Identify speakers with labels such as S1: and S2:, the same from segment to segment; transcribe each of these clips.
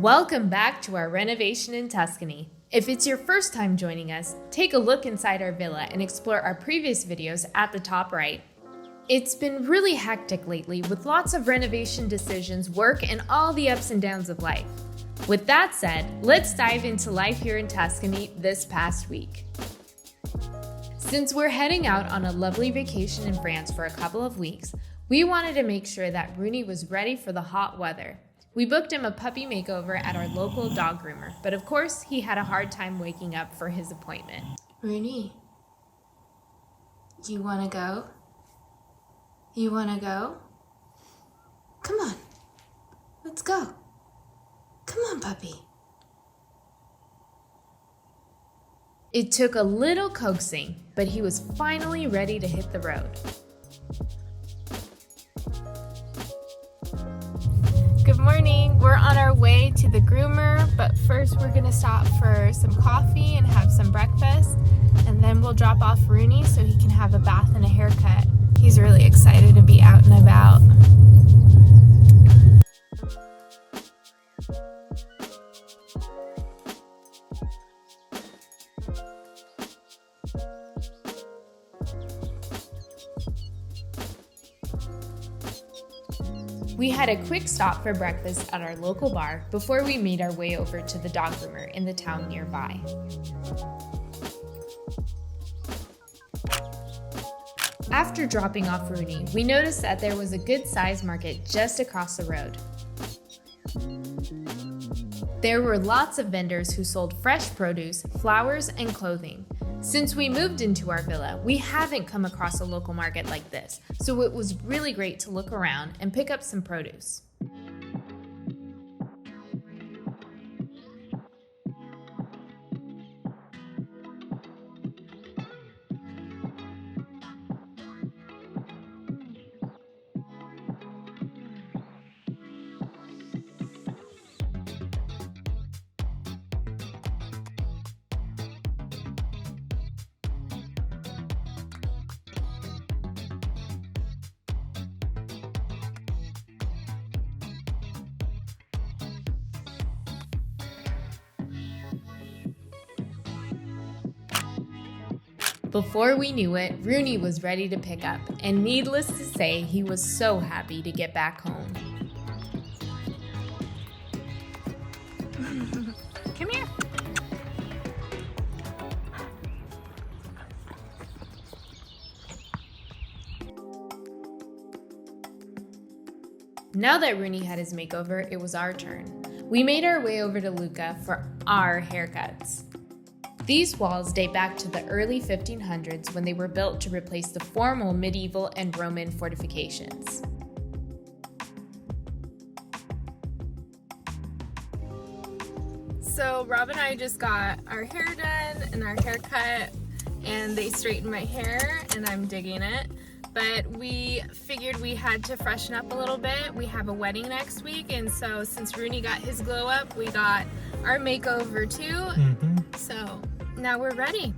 S1: Welcome back to our renovation in Tuscany. If it's your first time joining us, take a look inside our villa and explore our previous videos at the top right. It's been really hectic lately with lots of renovation decisions, work, and all the ups and downs of life. With that said, let's dive into life here in Tuscany this past week. Since we're heading out on a lovely vacation in France for a couple of weeks, we wanted to make sure that Rooney was ready for the hot weather. We booked him a puppy makeover at our local dog groomer, but of course he had a hard time waking up for his appointment.
S2: Rooney, you wanna go? You wanna go? Come on, let's go. Come on, puppy.
S1: It took a little coaxing, but he was finally ready to hit the road.
S2: Good morning. We're on our way to the groomer, but first we're gonna stop for some coffee and have some breakfast, and then we'll drop off Rooney so he can have a bath and a haircut. He's really excited to be out and about.
S1: We had a quick stop for breakfast at our local bar before we made our way over to the dog groomer in the town nearby. After dropping off Rooney, we noticed that there was a good-sized market just across the road. There were lots of vendors who sold fresh produce, flowers, and clothing. Since we moved into our villa, we haven't come across a local market like this, so it was really great to look around and pick up some produce. Before we knew it, Rooney was ready to pick up, and needless to say, he was so happy to get back home.
S2: Come here.
S1: Now that Rooney had his makeover, it was our turn. We made our way over to Lucca for our haircuts. These walls date back to the early 1500s when they were built to replace the formal medieval and Roman fortifications.
S2: So Rob and I just got our hair done and our haircut, and they straightened my hair, and I'm digging it. But we figured we had to freshen up a little bit. We have a wedding next week, and so since Rooney got his glow up, we got our makeover too. So now we're ready.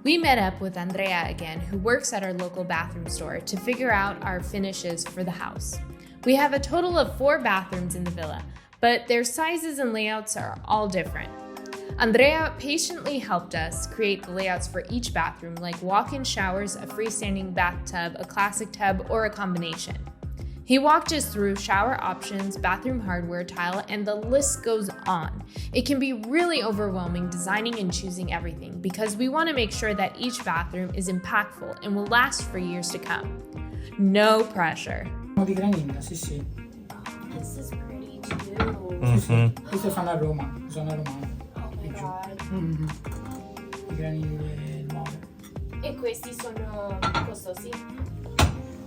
S1: We met up with Andrea again, who works at our local bathroom store, to figure out our finishes for the house. We have a total of 4 bathrooms in the villa, but their sizes and layouts are all different. Andrea patiently helped us create the layouts for each bathroom, like walk-in showers, a freestanding bathtub, a classic tub, or a combination. He walked us through shower options, bathroom hardware, tile, and the list goes on. It can be really overwhelming designing and choosing everything because we want to make sure that each bathroom is impactful and will last for years to come. No pressure.
S3: Di granina, sì sì.
S2: This is pretty too.
S3: Sì, sì. Questo fa una Roma, zona romana.
S2: Oh my god.
S3: Di granine nuove.
S2: E questi sono costosi?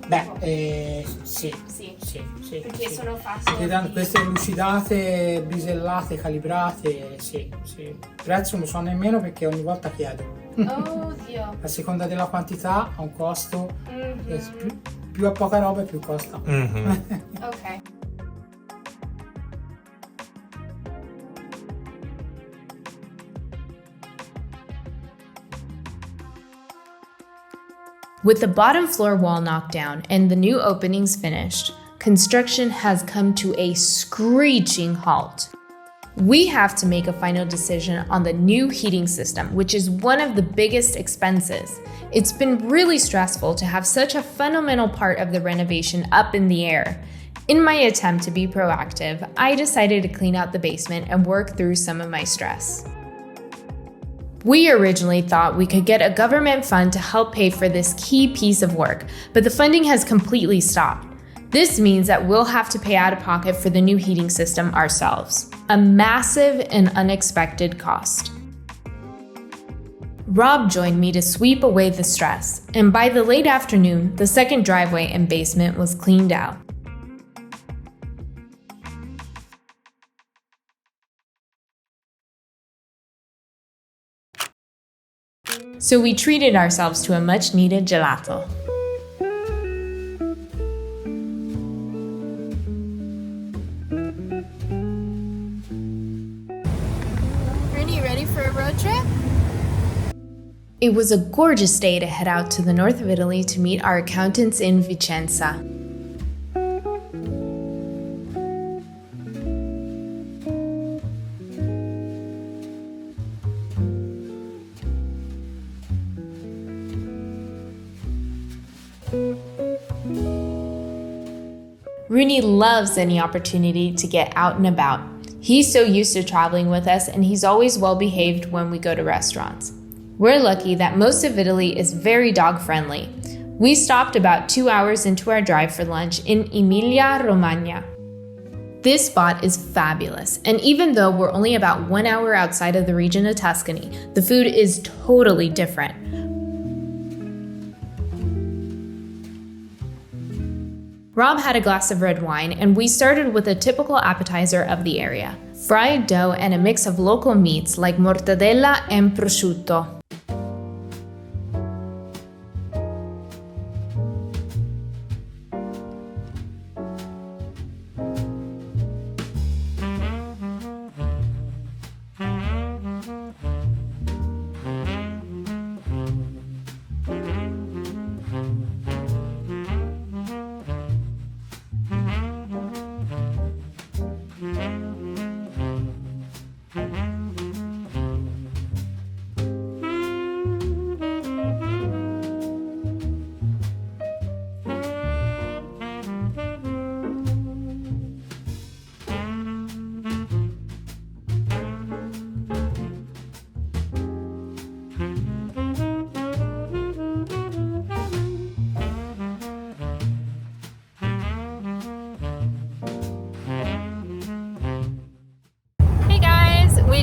S3: Beh, sì.
S2: Sì.
S3: Sì.
S2: Perché
S3: sì.
S2: sono facili.
S3: Queste lucidate, bisellate, calibrate, sì. Il prezzo non so nemmeno perché ogni volta chiedo.
S2: Oh Dio.
S3: A seconda della quantità ha un costo, più ha poca roba più costa.
S2: Ok.
S1: With the bottom floor wall knocked down and the new openings finished, construction has come to a screeching halt. We have to make a final decision on the new heating system, which is one of the biggest expenses. It's been really stressful to have such a fundamental part of the renovation up in the air. In my attempt to be proactive, I decided to clean out the basement and work through some of my stress. We originally thought we could get a government fund to help pay for this key piece of work, but the funding has completely stopped. This means that we'll have to pay out of pocket for the new heating system ourselves. A massive and unexpected cost. Rob joined me to sweep away the stress, and by the late afternoon, the second driveway and basement was cleaned out. So we treated ourselves to a much-needed gelato.
S2: Rooney, ready for a road trip?
S1: It was a gorgeous day to head out to the north of Italy to meet our accountants in Vicenza. Rooney loves any opportunity to get out and about. He's so used to traveling with us, and he's always well behaved when we go to restaurants. We're lucky that most of Italy is very dog friendly. We stopped about 2 hours into our drive for lunch in Emilia-Romagna. This spot is fabulous, and even though we're only about 1 hour outside of the region of Tuscany, the food is totally different. Rob had a glass of red wine, and we started with a typical appetizer of the area, fried dough and a mix of local meats like mortadella and prosciutto.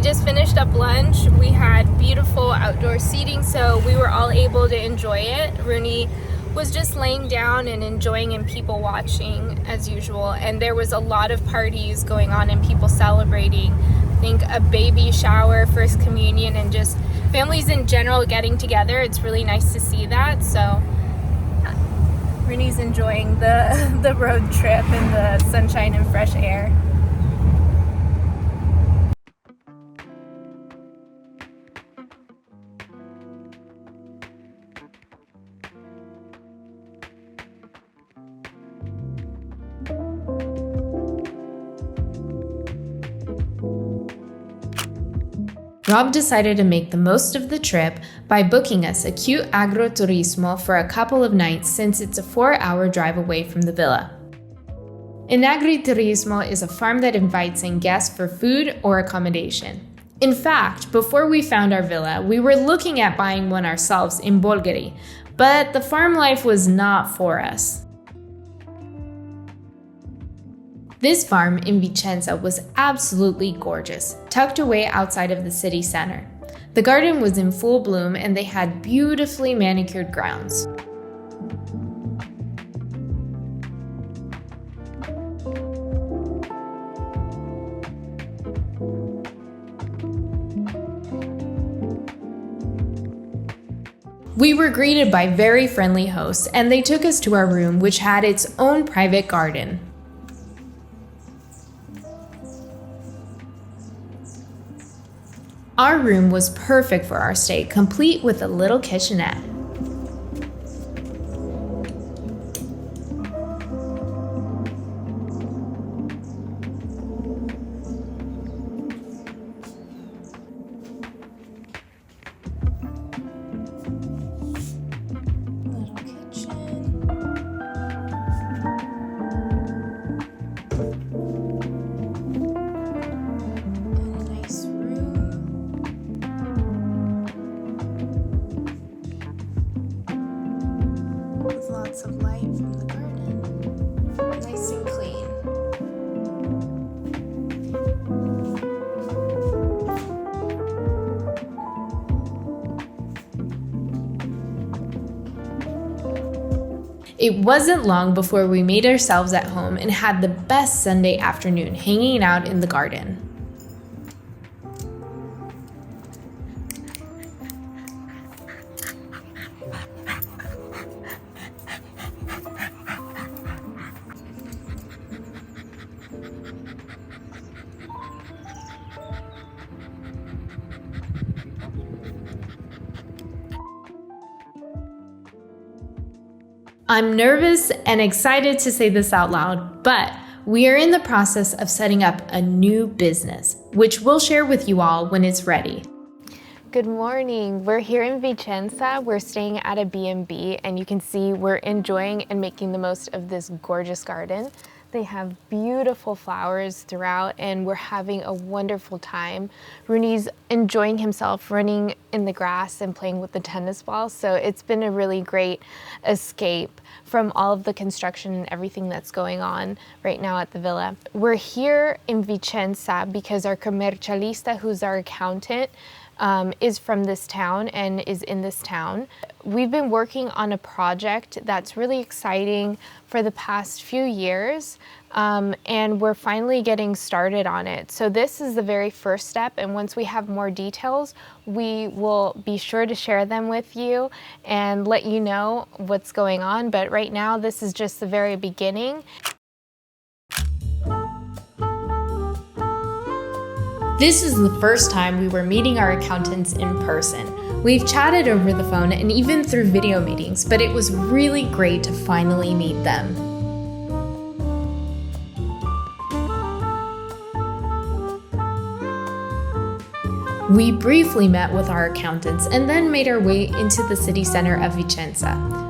S2: Just finished up lunch. We had beautiful outdoor seating, so we were all able to enjoy it. Rooney was just laying down and enjoying and people watching as usual, and there was a lot of parties going on and people celebrating. I think a baby shower, first communion, and just families in general getting together. It's really nice to see that. So Rooney's enjoying the road trip and the sunshine and fresh air.
S1: Rob decided to make the most of the trip by booking us a cute agroturismo for a couple of nights since it's a 4-hour drive away from the villa. An agriturismo is a farm that invites in guests for food or accommodation. In fact, before we found our villa, we were looking at buying one ourselves in Bolgheri, but the farm life was not for us. This farm in Vicenza was absolutely gorgeous, tucked away outside of the city center. The garden was in full bloom and they had beautifully manicured grounds. We were greeted by very friendly hosts, and they took us to our room, which had its own private garden. Our room was perfect for our stay, complete with a little kitchenette.
S2: lots of light from the garden. Nice and clean.
S1: It wasn't long before we made ourselves at home and had the best Sunday afternoon hanging out in the garden. I'm nervous and excited to say this out loud, but we are in the process of setting up a new business, which we'll share with you all when it's ready.
S2: Good morning. We're here in Vicenza. We're staying at a B&B, and you can see we're enjoying and making the most of this gorgeous garden. They have beautiful flowers throughout, and we're having a wonderful time. Rooney's enjoying himself running in the grass and playing with the tennis ball, so it's been a really great escape from all of the construction and everything that's going on right now at the villa. We're here in Vicenza because our commercialista, who's our accountant, is from this town and is in this town. We've been working on a project that's really exciting for the past few years, and we're finally getting started on it. So this is the very first step, and once we have more details, we will be sure to share them with you and let you know what's going on. But right now, this is just the very beginning.
S1: This is the first time we were meeting our accountants in person. We've chatted over the phone and even through video meetings, but it was really great to finally meet them. We briefly met with our accountants and then made our way into the city center of Vicenza.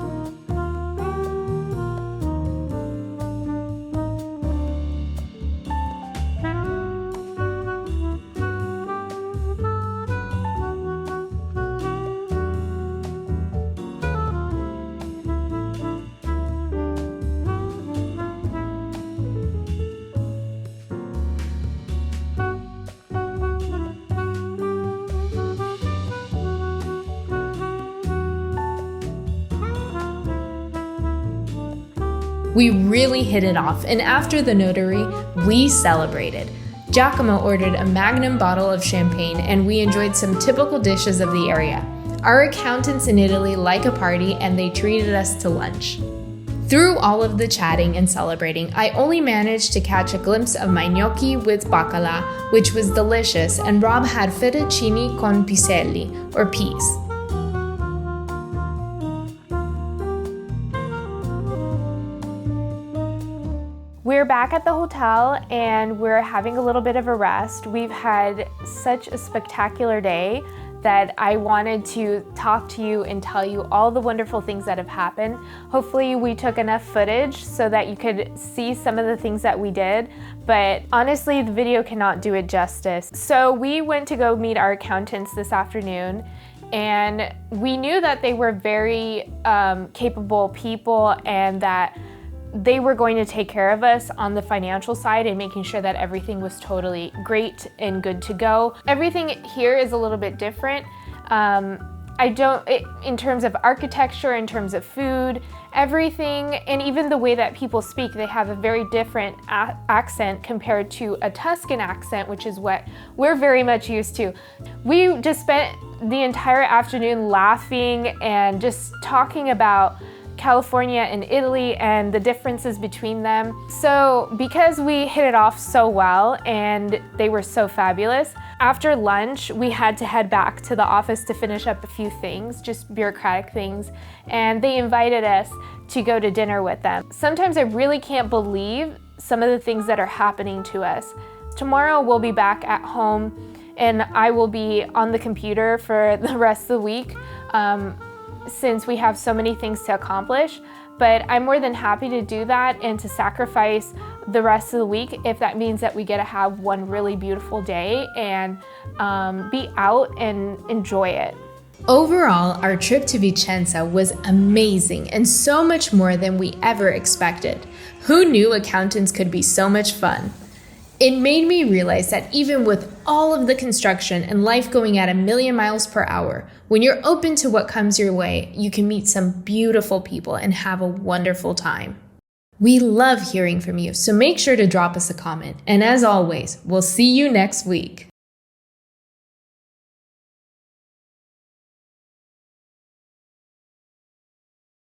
S1: We really hit it off, and after the notary, we celebrated. Giacomo ordered a magnum bottle of champagne, and we enjoyed some typical dishes of the area. Our accountants in Italy like a party, and they treated us to lunch. Through all of the chatting and celebrating, I only managed to catch a glimpse of my gnocchi with bacala, which was delicious, and Rob had fettuccine con piselli, or peas.
S2: We're back at the hotel and we're having a little bit of a rest. We've had such a spectacular day that I wanted to talk to you and tell you all the wonderful things that have happened. Hopefully we took enough footage so that you could see some of the things that we did, but honestly the video cannot do it justice. So we went to go meet our accountants this afternoon, and we knew that they were very capable people and that they were going to take care of us on the financial side and making sure that everything was totally great and good to go. Everything here is a little bit different. In terms of architecture, in terms of food, everything, and even the way that people speak, they have a very different accent compared to a Tuscan accent, which is what we're very much used to. We just spent the entire afternoon laughing and just talking about California and Italy and the differences between them. So because we hit it off so well and they were so fabulous, after lunch we had to head back to the office to finish up a few things, just bureaucratic things, and they invited us to go to dinner with them. Sometimes I really can't believe some of the things that are happening to us. Tomorrow we'll be back at home and I will be on the computer for the rest of the week, since we have so many things to accomplish, but I'm more than happy to do that and to sacrifice the rest of the week if that means that we get to have one really beautiful day and be out and enjoy it.
S1: Overall, our trip to Vicenza was amazing and so much more than we ever expected. Who knew accountants could be so much fun? It made me realize that even with all of the construction and life going at 1,000,000 miles per hour, when you're open to what comes your way, you can meet some beautiful people and have a wonderful time. We love hearing from you, so make sure to drop us a comment. And as always, we'll see you next week.